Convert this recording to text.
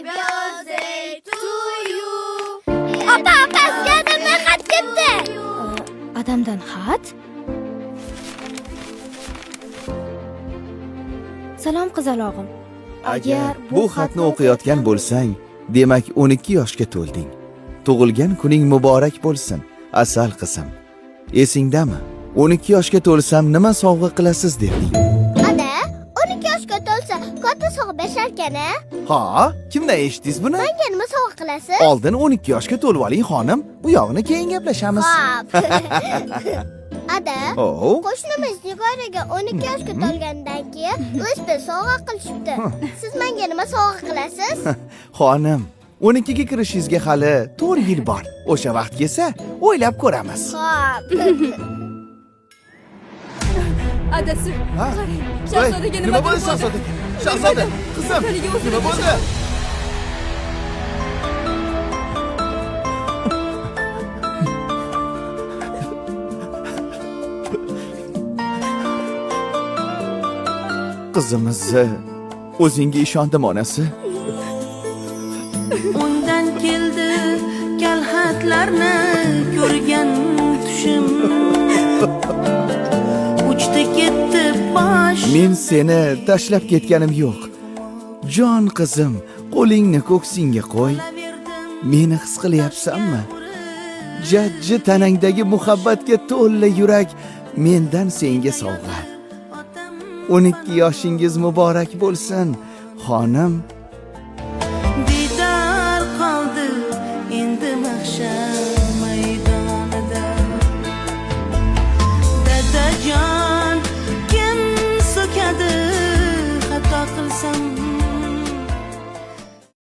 birthday to you. Opa, sizga adamdan xat keldi. Adamdan xat? Salom qizalog'im. Agar bu xatni o'qiyotgan bo'lsang, demak 12 yoshga to'lding. Tug'ilgan kuning muborak bo'lsin, asal qizim. Esingdami? 12 yoshga to'lsam nima sovg'a qilasiz derding. Ana, 12 yoshga to'lsa, katta sovg'a berarkan-a? Ha, kimdan eshitdingiz buni? Menga nima sovg'a qilasiz? Oldin 12 yoshga to'lib oling, xonim. Bu yog'ini keyin gaplashamiz. Xo'p. Ada, Oh. qo'shnimiz Nigoriga 12 yoshga to'lgandan keyin o'sbir sovg'a qilishibdi. Siz menga nima sovg'a qilasiz? Xonim, 12 ga kirishingizga hali 4 yil bor. O'sha vaqt kelsa, o'ylab ko'ramiz. Xo'p. Adasi, Ha? qarang, shahzodaga nima bo'ldi shahzoda? Shahzoda, qizim, nima bo'ldi? Qizimizni o'zingga ishondim onasi. Undan keldi kalxatlarni ko'rgan tushim. Uchdi ketdi bosh. Men seni tashlab ketganim yo'q. Jon qizim, qo'lingni ko'ksingga qo'y. Meni his qilyapsanmi? Jajji tanangdagi muhabbatga to'la yurak mendan senga sovg'a. 12 yoshingiz muborak bo'lsin, xonim.